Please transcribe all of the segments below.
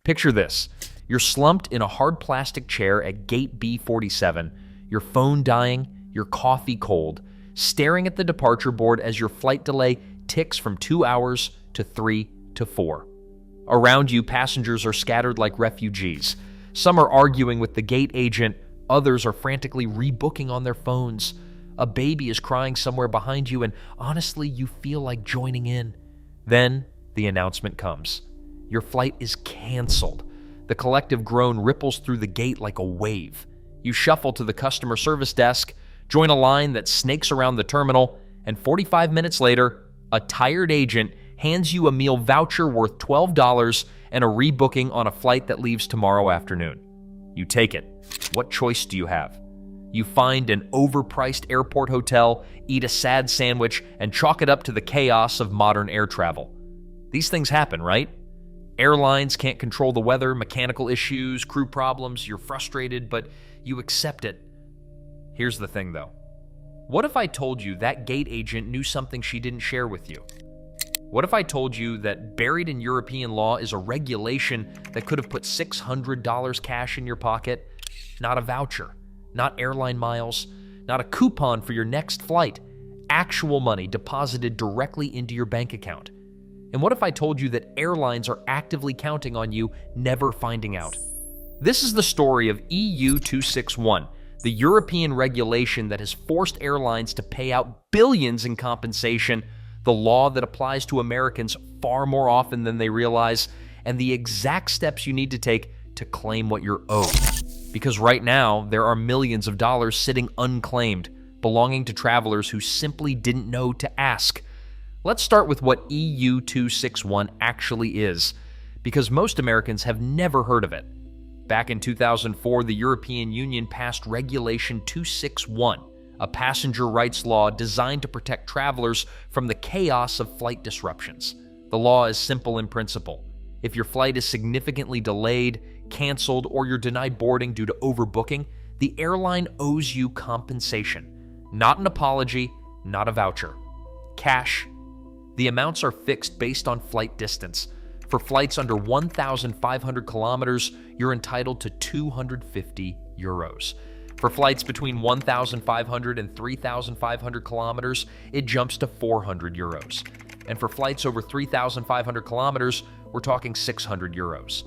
Picture this. You're slumped in a hard plastic chair at gate B47, your phone dying, your coffee cold, staring at the departure board as your flight delay ticks from 2 hours to 3 to 4. Around you, passengers are scattered like refugees. Some are arguing with the gate agent, others are frantically rebooking on their phones. A baby is crying somewhere behind you, and honestly, you feel like joining in. Then, the announcement comes. Your flight is canceled. The collective groan ripples through the gate like a wave. You shuffle to the customer service desk, join a line that snakes around the terminal, and 45 minutes later, a tired agent hands you a meal voucher worth $12 and a rebooking on a flight that leaves tomorrow afternoon. You take it. What choice do you have? You find an overpriced airport hotel, eat a sad sandwich, and chalk it up to the chaos of modern air travel. These things happen, right? Airlines can't control the weather, mechanical issues, crew problems. You're frustrated, but you accept it. Here's the thing, though. What if I told you that gate agent knew something she didn't share with you? What if I told you that buried in European law is a regulation that could have put $600 cash in your pocket? Not a voucher, not airline miles, not a coupon for your next flight. Actual money deposited directly into your bank account. And what if I told you that airlines are actively counting on you never finding out? This is the story of EU 261, the European regulation that has forced airlines to pay out billions in compensation, the law that applies to Americans far more often than they realize, and the exact steps you need to take to claim what you're owed. Because right now, there are millions of dollars sitting unclaimed, belonging to travelers who simply didn't know to ask. Let's start with what EU 261 actually is, because most Americans have never heard of it. Back in 2004, the European Union passed Regulation 261, a passenger rights law designed to protect travelers from the chaos of flight disruptions. The law is simple in principle. If your flight is significantly delayed, canceled, or you're denied boarding due to overbooking, the airline owes you compensation. Not an apology, not a voucher. Cash. The amounts are fixed based on flight distance. For flights under 1,500 kilometers, you're entitled to 250 euros. For flights between 1,500 and 3,500 kilometers, it jumps to 400 euros. And for flights over 3,500 kilometers, we're talking 600 euros.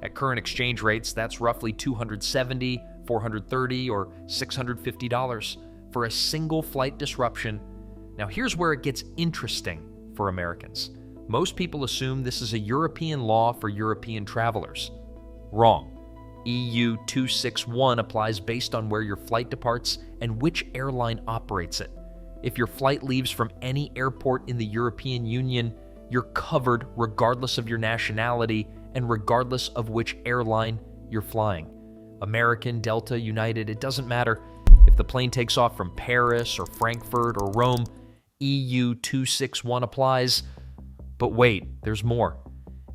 At current exchange rates, that's roughly $270, $430, or $650 for a single flight disruption. Now here's where it gets interesting for Americans. Most people assume this is a European law for European travelers. Wrong. EU 261 applies based on where your flight departs and which airline operates it. If your flight leaves from any airport in the European Union, you're covered regardless of your nationality and regardless of which airline you're flying. American, Delta, United, it doesn't matter. If the plane takes off from Paris or Frankfurt or Rome, EU 261 applies. But wait, there's more.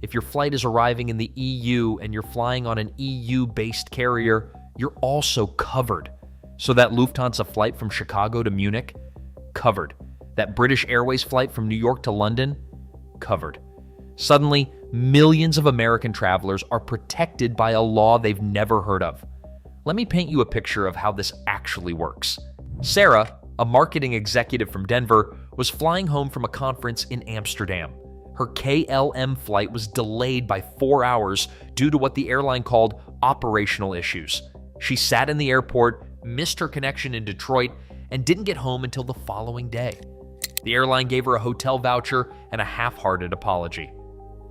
If your flight is arriving in the EU and you're flying on an EU-based carrier, you're also covered. So that Lufthansa flight from Chicago to Munich, covered. That British Airways flight from New York to London, covered. Suddenly, millions of American travelers are protected by a law they've never heard of. Let me paint you a picture of how this actually works. Sarah, a marketing executive from Denver, was flying home from a conference in Amsterdam. Her KLM flight was delayed by 4 hours due to what the airline called operational issues. She sat in the airport, missed her connection in Detroit, and didn't get home until the following day. The airline gave her a hotel voucher and a half-hearted apology.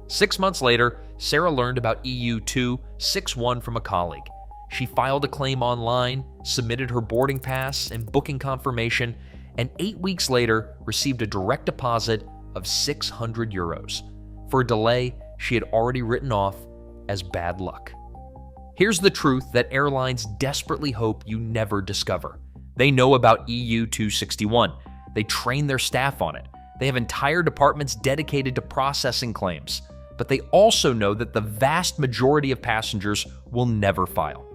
6 months later, Sarah learned about EU 261 from a colleague. She filed a claim online, submitted her boarding pass and booking confirmation, and 8 weeks later received a direct deposit of 600 euros for a delay she had already written off as bad luck. Here's the truth that airlines desperately hope you never discover. They know about EU 261. They train their staff on it. They have entire departments dedicated to processing claims. But they also know that the vast majority of passengers will never file.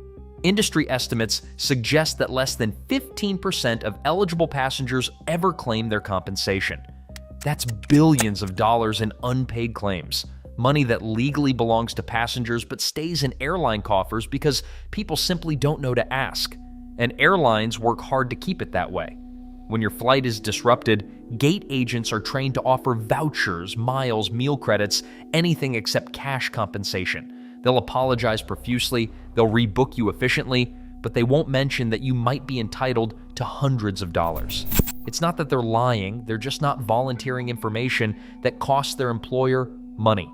Industry estimates suggest that less than 15% of eligible passengers ever claim their compensation. That's billions of dollars in unpaid claims, money that legally belongs to passengers but stays in airline coffers because people simply don't know to ask. And airlines work hard to keep it that way. When your flight is disrupted, gate agents are trained to offer vouchers, miles, meal credits, anything except cash compensation. They'll apologize profusely, they'll rebook you efficiently, but they won't mention that you might be entitled to hundreds of dollars. It's not that they're lying, they're just not volunteering information that costs their employer money.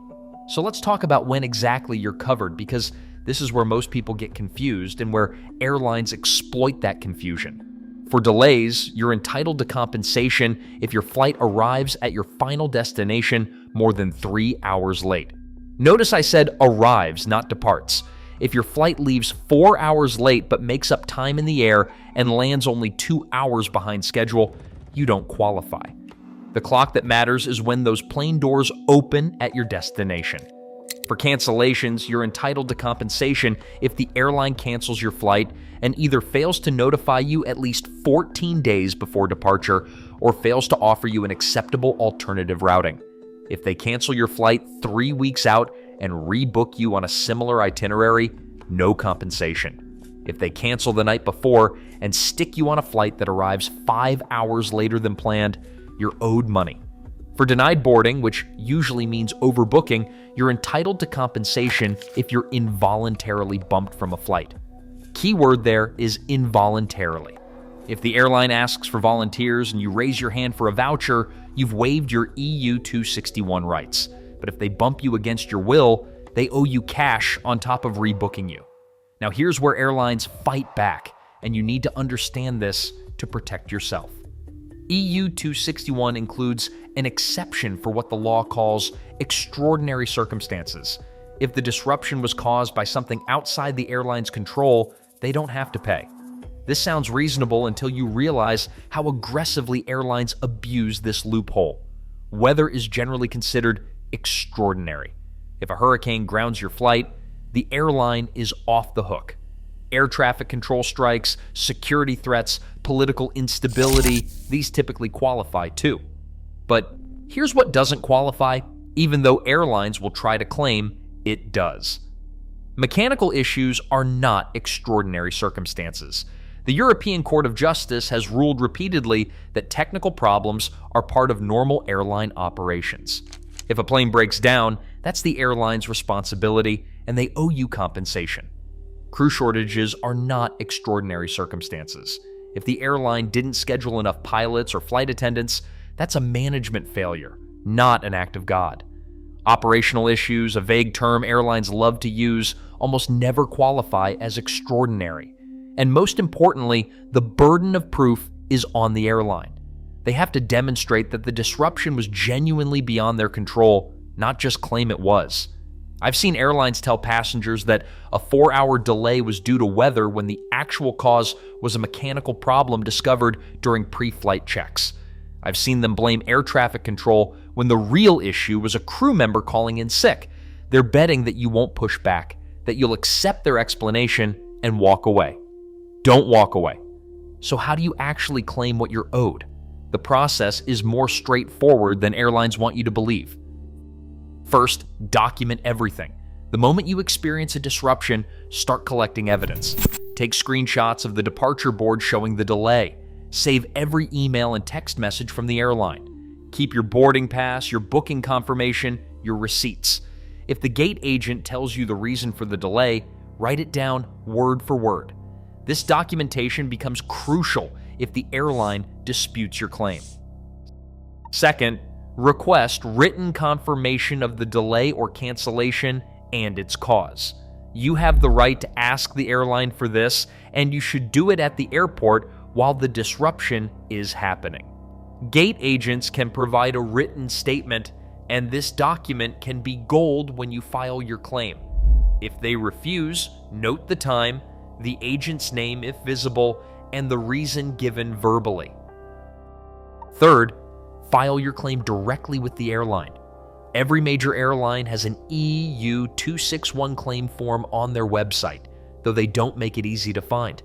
So let's talk about when exactly you're covered, because this is where most people get confused and where airlines exploit that confusion. For delays, you're entitled to compensation if your flight arrives at your final destination more than 3 hours late. Notice I said arrives, not departs. If your flight leaves 4 hours late but makes up time in the air and lands only 2 hours behind schedule, you don't qualify. The clock that matters is when those plane doors open at your destination. For cancellations, you're entitled to compensation if the airline cancels your flight and either fails to notify you at least 14 days before departure or fails to offer you an acceptable alternative routing. If they cancel your flight 3 weeks out and rebook you on a similar itinerary, no compensation. If they cancel the night before and stick you on a flight that arrives 5 hours later than planned, you're owed money. For denied boarding, which usually means overbooking, you're entitled to compensation if you're involuntarily bumped from a flight. Key word there is involuntarily. If the airline asks for volunteers and you raise your hand for a voucher, you've waived your EU 261 rights. But if they bump you against your will, they owe you cash on top of rebooking you. Now here's where airlines fight back, and you need to understand this to protect yourself. EU 261 includes an exception for what the law calls extraordinary circumstances. If the disruption was caused by something outside the airline's control, they don't have to pay. This sounds reasonable until you realize how aggressively airlines abuse this loophole. Weather is generally considered extraordinary. If a hurricane grounds your flight, the airline is off the hook. Air traffic control strikes, security threats, political instability, these typically qualify too. But here's what doesn't qualify, even though airlines will try to claim it does. Mechanical issues are not extraordinary circumstances. The European Court of Justice has ruled repeatedly that technical problems are part of normal airline operations. If a plane breaks down, that's the airline's responsibility, and they owe you compensation. Crew shortages are not extraordinary circumstances. If the airline didn't schedule enough pilots or flight attendants, that's a management failure, not an act of God. Operational issues, a vague term airlines love to use, almost never qualify as extraordinary. And most importantly, the burden of proof is on the airline. They have to demonstrate that the disruption was genuinely beyond their control, not just claim it was. I've seen airlines tell passengers that a 4-hour delay was due to weather when the actual cause was a mechanical problem discovered during pre-flight checks. I've seen them blame air traffic control when the real issue was a crew member calling in sick. They're betting that you won't push back, that you'll accept their explanation and walk away. Don't walk away. So how do you actually claim what you're owed? The process is more straightforward than airlines want you to believe. First, document everything. The moment you experience a disruption, start collecting evidence. Take screenshots of the departure board showing the delay. Save every email and text message from the airline. Keep your boarding pass, your booking confirmation, your receipts. If the gate agent tells you the reason for the delay, write it down word for word. This documentation becomes crucial if the airline disputes your claim. Second, request written confirmation of the delay or cancellation and its cause. You have the right to ask the airline for this, and you should do it at the airport while the disruption is happening. Gate agents can provide a written statement, and this document can be gold when you file your claim. If they refuse, note the time, the agent's name if visible, and the reason given verbally. Third, file your claim directly with the airline. Every major airline has an EU 261 claim form on their website, though they don't make it easy to find.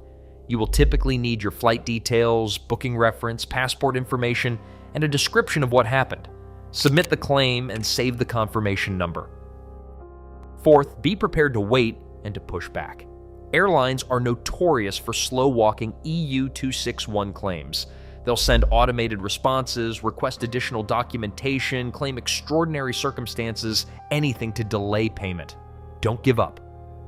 You will typically need your flight details, booking reference, passport information, and a description of what happened. Submit the claim and save the confirmation number. Fourth, be prepared to wait and to push back. Airlines are notorious for slow-walking EU 261 claims. They'll send automated responses, request additional documentation, claim extraordinary circumstances, anything to delay payment. Don't give up.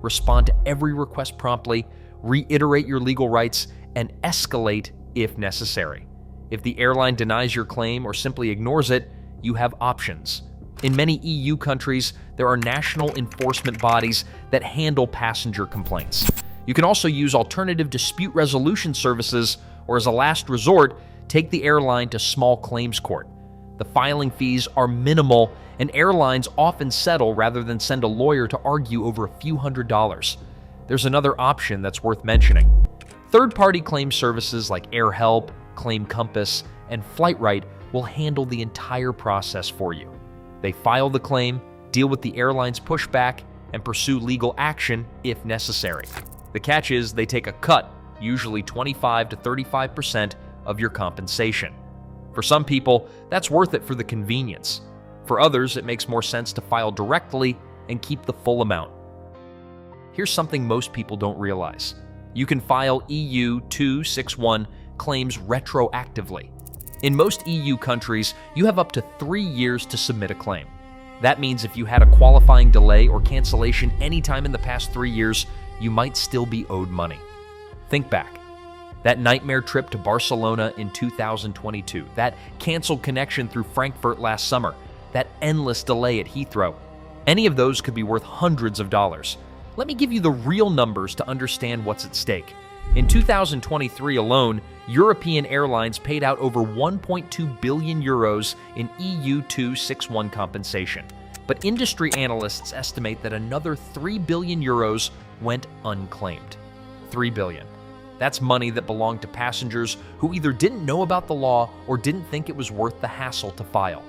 Respond to every request promptly, reiterate your legal rights, and escalate if necessary. If the airline denies your claim or simply ignores it, you have options. In many EU countries, there are national enforcement bodies that handle passenger complaints. You can also use alternative dispute resolution services, or as a last resort, take the airline to small claims court. The filing fees are minimal, and airlines often settle rather than send a lawyer to argue over a few $100s. There's another option that's worth mentioning. Third-party claim services like AirHelp, Claim Compass, and Flightright will handle the entire process for you. They file the claim, deal with the airline's pushback, and pursue legal action if necessary. The catch is they take a cut, usually 25 to 35% of your compensation. For some people, that's worth it for the convenience. For others, it makes more sense to file directly and keep the full amount. Here's something most people don't realize. You can file EU 261 claims retroactively. In most EU countries, you have up to 3 years to submit a claim. That means if you had a qualifying delay or cancellation anytime in the past 3 years, you might still be owed money. Think back. That nightmare trip to Barcelona in 2022, that canceled connection through Frankfurt last summer, that endless delay at Heathrow. Any of those could be worth hundreds of dollars. Let me give you the real numbers to understand what's at stake. In 2023 alone, European airlines paid out over 1.2 billion euros in EU 261 compensation. But industry analysts estimate that another 3 billion euros went unclaimed. 3 billion. That's money that belonged to passengers who either didn't know about the law or didn't think it was worth the hassle to file.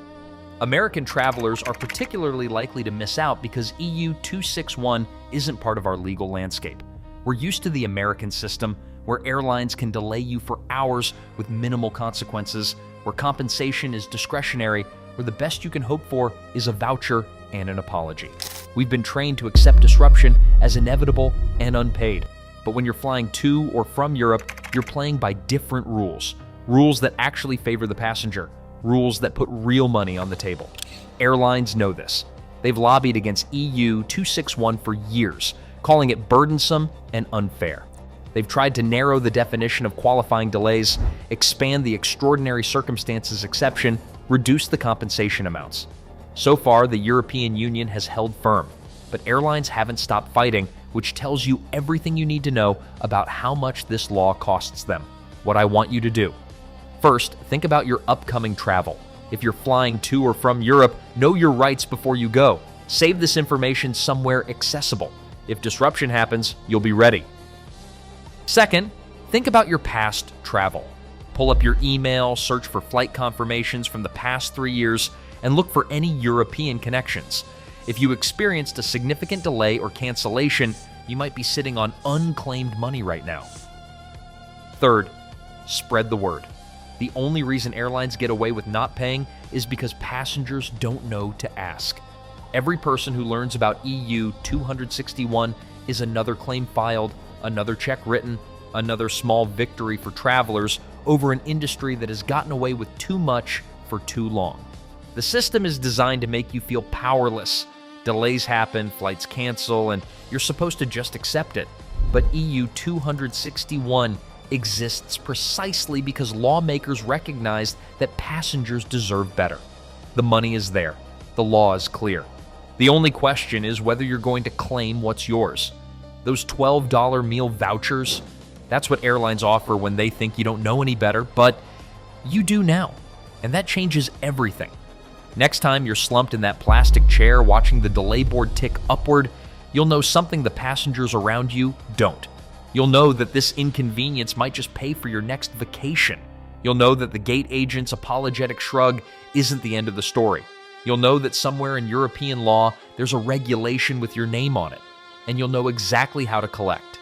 American travelers are particularly likely to miss out because EU 261 isn't part of our legal landscape. We're used to the American system, where airlines can delay you for hours with minimal consequences, where compensation is discretionary, where the best you can hope for is a voucher and an apology. We've been trained to accept disruption as inevitable and unpaid. But when you're flying to or from Europe, you're playing by different rules. Rules that actually favor the passenger. Rules that put real money on the table. Airlines know this. They've lobbied against EU 261 for years, calling it burdensome and unfair. They've tried to narrow the definition of qualifying delays, expand the extraordinary circumstances exception, reduce the compensation amounts. So far, the European Union has held firm, but airlines haven't stopped fighting, which tells you everything you need to know about how much this law costs them. What I want you to do. First, think about your upcoming travel. If you're flying to or from Europe, know your rights before you go. Save this information somewhere accessible. If disruption happens, you'll be ready. Second, think about your past travel. Pull up your email, search for flight confirmations from the past 3 years, and look for any European connections. If you experienced a significant delay or cancellation, you might be sitting on unclaimed money right now. Third, spread the word. The only reason airlines get away with not paying is because passengers don't know to ask. Every person who learns about EU 261 is another claim filed, another check written, another small victory for travelers over an industry that has gotten away with too much for too long. The system is designed to make you feel powerless. Delays happen, flights cancel, and you're supposed to just accept it. But EU 261 exists precisely because lawmakers recognized that passengers deserve better. The money is there. The law is clear. The only question is whether you're going to claim what's yours. Those $12 meal vouchers, that's what airlines offer when they think you don't know any better, but you do now. And that changes everything. Next time you're slumped in that plastic chair watching the delay board tick upward, you'll know something the passengers around you don't. You'll know that this inconvenience might just pay for your next vacation. You'll know that the gate agent's apologetic shrug isn't the end of the story. You'll know that somewhere in European law, there's a regulation with your name on it, and you'll know exactly how to collect.